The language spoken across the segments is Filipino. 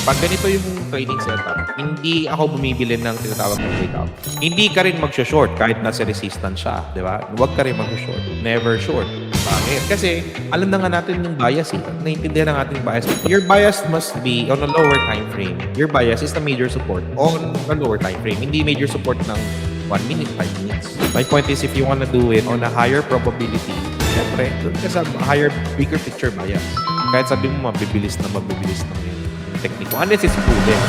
Pag ganito yung trading setup, hindi ako bumibili ng tinatawag na breakout. Hindi ka rin mag-short kahit nasa resistance siya, di ba? Huwag ka rin mag-short. Never short. Bakit? Kasi alam na nga natin yung bias eh. Naiintindihan na natin yung bias. Your bias must be on a lower time frame. Your bias is the major support on a lower time frame. Hindi major support ng 1 minute, 5 minutes. My point is, if you wanna do it on a higher probability, syempre, doon ka sa higher, bigger picture bias. Kahit sabi mo, mabibilis na yung tekniko. Unless it's proven.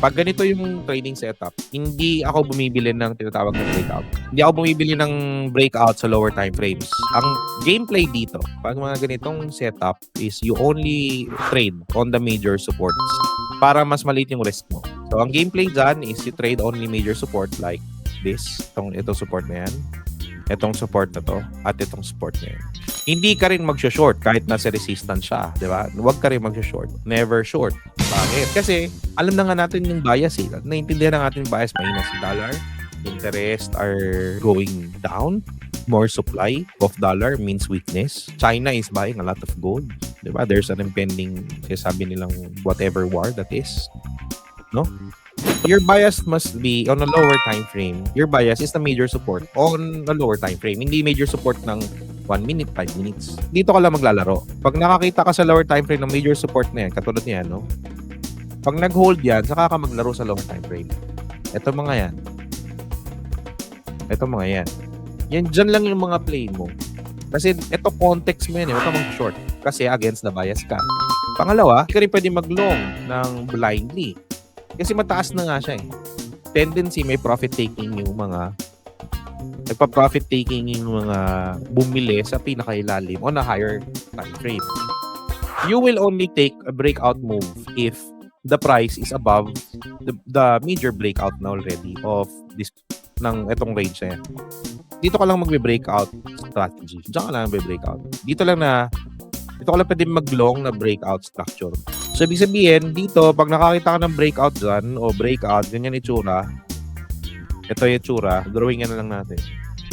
Pag ganito yung trading setup, hindi ako bumibili ng tinatawag na breakout. Hindi ako bumibili ng breakout sa lower time frames. Ang gameplay dito, pag mga ganitong setup, is you only trade on the major supports para mas maliit yung risk mo. So, ang gameplay dyan is you trade only major support like this. Itong support na yan. Itong support na to. At itong support na yan. Hindi ka rin mag-short kahit nasa resistance siya, di ba? Huwag ka rin mag-short. Never short. Bakit? Kasi alam na nga natin yung bias eh. Naintindihan na natin yung bias. Mahina si dollar. Interest are going down. More supply of dollar means weakness. China is buying a lot of gold. Di ba? There's an impending, sabi nilang whatever war that is. No? Your bias must be on a lower time frame. Your bias is the major support on a lower time frame. Hindi major support ng 1 minute, 5 minutes. Dito ka lang maglalaro. Pag nakakita ka sa lower time frame ng major support na yan, katulad niyan, no? Pag nag-hold yan, saka ka maglaro sa lower time frame. Ito mga yan. Ito mga yan. Yan, dyan lang yung mga play mo. Kasi ito context mo yan eh. Huwag ka mag-short. Kasi against the bias ka. Pangalawa, hindi ka rin pwede mag-long ng blindly. Kasi mataas na nga siya eh. Tendency, may profit taking yung mga nagpa-profit taking yung mga bumili sa pinakailalim on a higher time frame. You will only take a breakout move if the price is above the major breakout na already of this ng etong range na yan. Dito ka lang magbe-breakout strategy. Diyan ka lang magbe-breakout. Dito ka lang pwede mag-long na breakout structure. So, ibig sabihin, dito, pag nakakita ka ng breakout dyan, o breakout, ganyan itsura, ito yung itsura, drawing na lang natin.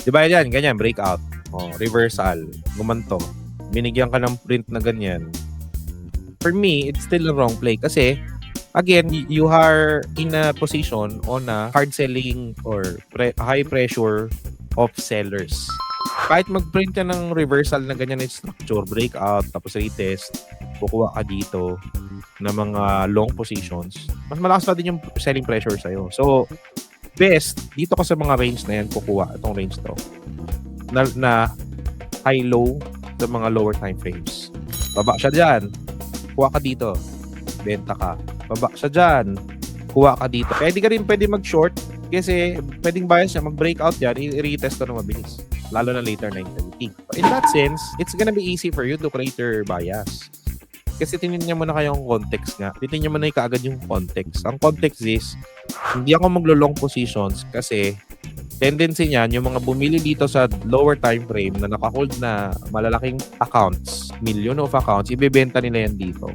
Diba yan, ganyan, breakout, o, reversal, gumanto, binigyan ka ng print na ganyan. For me, it's still a wrong play kasi, again, you are in a position on a hard selling or high pressure of sellers. Kahit mag-print ka ng reversal na ganyan na structure, breakout, tapos retest, kukuha ka dito ng mga long positions, mas malakas pa din yung selling pressure sa'yo. So, best, dito ka sa mga range na yan, kukuha itong range to na high-low sa mga lower time frames. Baba siya dyan, kuha ka dito, benta ka. Baba siya dyan, kuha ka dito. Kaya di ka rin pwede mag-short kasi pwedeng bias niya, mag-breakout yan, i-retest to na mabilis. Lalo na later 9:30. In that sense, it's gonna be easy for you to create your bias. Kasi tinignan mo na kayong context nga. Tinignan mo na kaagad yung context. Ang context is, hindi ako maglo-long positions kasi tendency niyan, yung mga bumili dito sa lower time frame na naka-hold na malalaking accounts, million of accounts, ibebenta nila yan dito.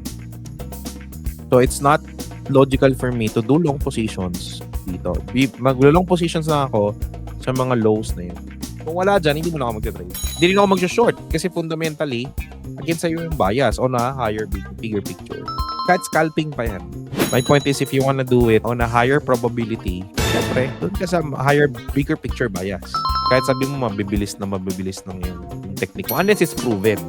So, it's not logical for me to do long positions dito. Maglo-long positions na ako sa mga lows na yun. Kung wala dyan, hindi mo na ako mag-trade. Hindi rin ako mag-short kasi fundamentally, against sa'yo yung bias on a higher, bigger picture. Kahit scalping pa yan. My point is, if you wanna do it on a higher probability, syempre, doon ka sa higher, bigger picture bias. Kahit sabi mo, mabibilis ng yung teknik mo. Unless it's proven.